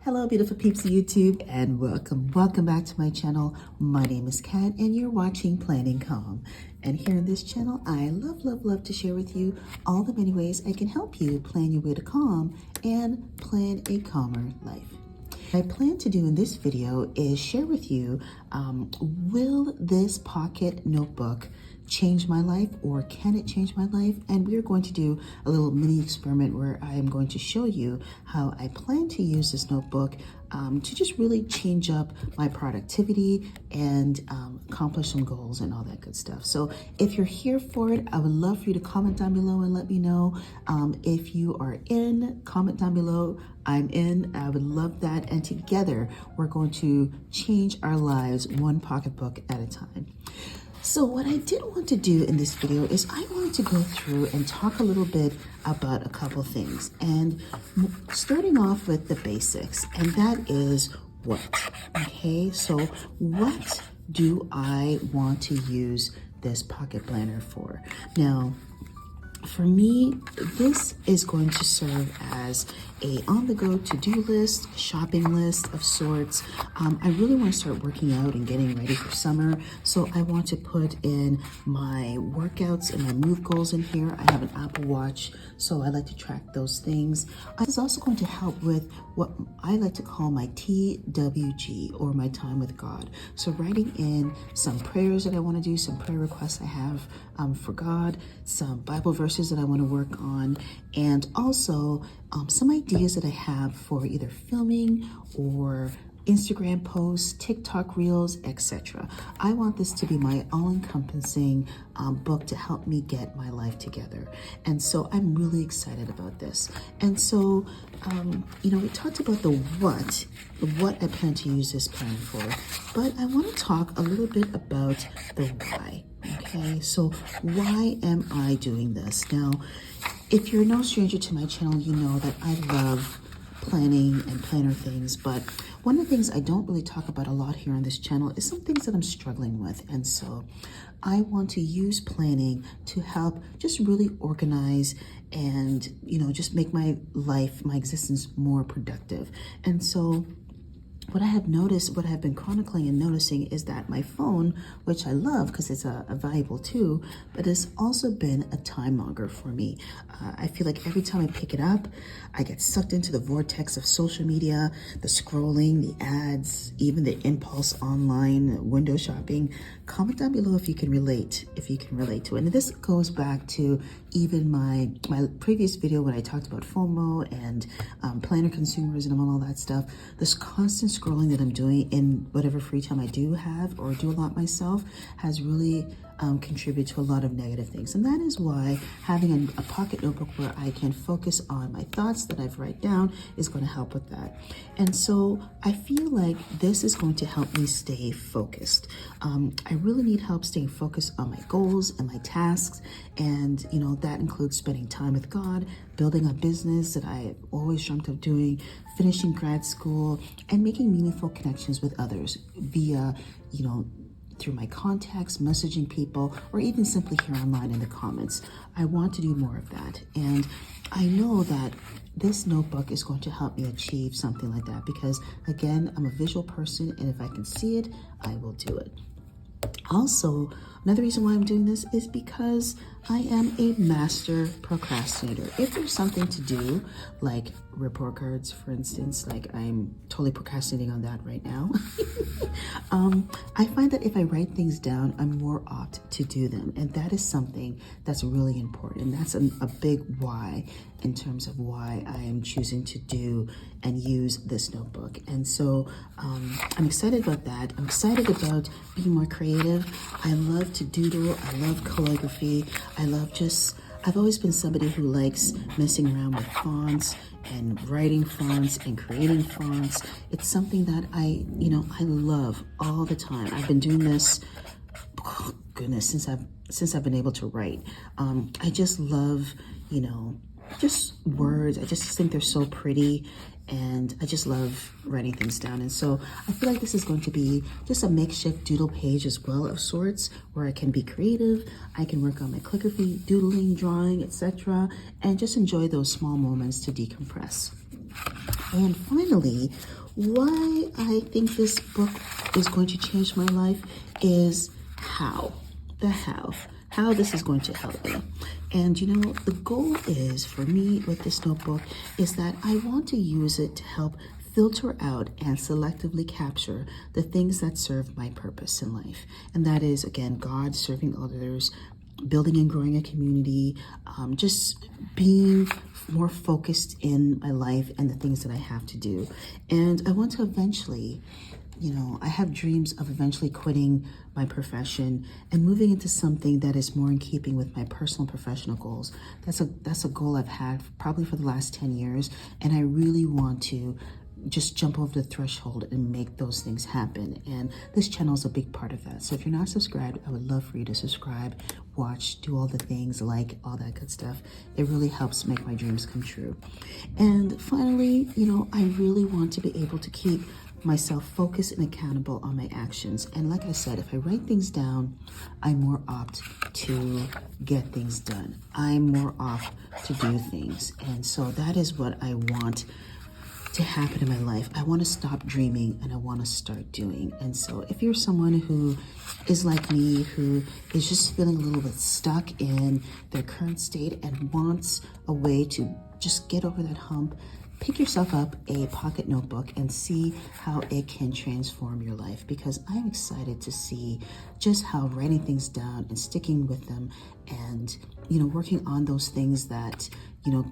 Hello, beautiful peeps of YouTube, and welcome back to my channel. My name is Kat, and you're watching Planning Calm. And here in this channel, I love to share with you all the many ways I can help you plan your way to calm and plan a calmer life. What I plan to do in this video is share with you, will this pocket notebook change my life, or can it change my life? And we're going to do a little mini experiment where I am going to show you how I plan to use this notebook to just really change up my productivity and accomplish some goals and all that good stuff. So if you're here for it, I would love for you to comment down below and let me know. If you are in, comment down below. I'm in. I would love that. And together we're going to change our lives one pocketbook at a time. So what I did want to do in this video is I wanted to go through and talk a little bit about a couple things, and starting off with the basics, and that is what. Okay, so what do I want to use this pocket planner for? Now, for me, this is going to serve as a on-the-go to-do list, shopping list of sorts. I really want to start working out and getting ready for summer, so I want to put in my workouts and my move goals in here. I have an Apple Watch, so I like to track those things. This is also going to help with what I like to call my TWG, or my time with God. So writing in some prayers that I want to do, some prayer requests I have for God, some Bible verses that I want to work on, and also some ideas that I have for either filming or Instagram posts, TikTok reels, etc. I want this to be my all-encompassing book to help me get my life together. And so I'm really excited about this. And so, we talked about the what I plan to use this plan for, but I want to talk a little bit about the why. Okay, so why am I doing this? Now, if you're no stranger to my channel, you know that I love planning and planner things, but one of the things I don't really talk about a lot here on this channel is some things that I'm struggling with. And so I want to use planning to help just really organize and, just make my life, my existence more productive. And so what I have noticed, what I've been chronicling and noticing, is that my phone, which I love because it's a valuable tool, but it's also been a time monger for me. I feel like every time I pick it up, I get sucked into the vortex of social media, the scrolling, the ads, even the impulse online window shopping. Comment down below if you can relate, to it. And this goes back to even my previous video when I talked about FOMO and planner consumerism and all that stuff. This constant scrolling that I'm doing in whatever free time I do have or do a lot myself has really contribute to a lot of negative things. And that is why having a pocket notebook where I can focus on my thoughts that I've written down is going to help with that. And so I feel like this is going to help me stay focused. I really need help staying focused on my goals and my tasks. And, that includes spending time with God, building a business that I've always dreamt of doing, finishing grad school, and making meaningful connections with others via, through my contacts, messaging people, or even simply here online in the comments. I want to do more of that. And I know that this notebook is going to help me achieve something like that because, again, I'm a visual person, and if I can see it, I will do it. Also, another reason why I'm doing this is because I am a master procrastinator. If there's something to do, like report cards, for instance, like I'm totally procrastinating on that right now. I find that if I write things down, I'm more apt to do them. And that is something that's really important. That's a big why in terms of why I am choosing to do and use this notebook. And so I'm excited about that. I'm excited about being more creative. I love to doodle. I love calligraphy. I've always been somebody who likes messing around with fonts and writing fonts and creating fonts. It's something that I love all the time. I've been doing this, oh goodness, since I've been able to write. I just love, just words. I just think they're so pretty, and I just love writing things down. And so I feel like this is going to be just a makeshift doodle page as well, of sorts, where I can be creative. I can work on my calligraphy, doodling, drawing, etc., and just enjoy those small moments to decompress. And finally, why I think this book is going to change my life is how. The how this is going to help me. And you know, the goal is for me with this notebook is that I want to use it to help filter out and selectively capture the things that serve my purpose in life. And that is, again, God, serving others, building and growing a community, just being more focused in my life and the things that I have to do. And I want to eventually, you know, I have dreams of eventually quitting my profession and moving into something that is more in keeping with my personal and professional goals. That's a goal I've had probably for the last 10 years, and I really want to just jump over the threshold and make those things happen. And this channel is a big part of that. So if you're not subscribed, I would love for you to subscribe, watch, do all the things, like all that good stuff. It really helps make my dreams come true. And finally, you know, I really want to be able to keep myself focused and accountable on my actions. And like I said, if I write things down, I'm more apt to get things done. I'm more apt to do things. And so that is what I want to happen in my life. I want to stop dreaming and I want to start doing. And so if you're someone who is like me, who is just feeling a little bit stuck in their current state and wants a way to just get over that hump, pick yourself up a pocket notebook and see how it can transform your life, because I'm excited to see just how writing things down and sticking with them and, you know, working on those things that, you know,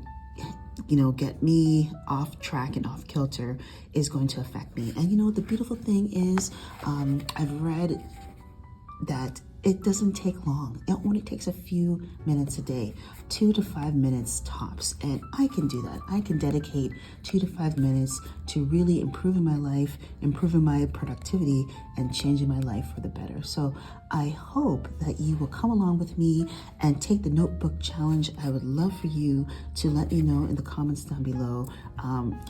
get me off track and off kilter is going to affect me. And you know, the beautiful thing is, I've read that it doesn't take long. It only takes a few minutes a day, 2 to 5 minutes tops. And I can do that. I can dedicate 2 to 5 minutes to really improving my life, improving my productivity, and changing my life for the better. So I hope that you will come along with me and take the notebook challenge. I would love for you to let me know in the comments down below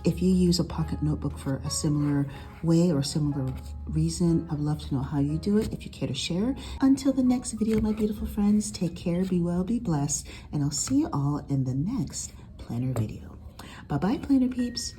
if you use a pocket notebook for a similar way or similar reason. I'd love to know how you do it if you care to share. Until the next video, my beautiful friends, take care, be well, be blessed, and I'll see you all in the next planner video. Bye-bye, planner peeps.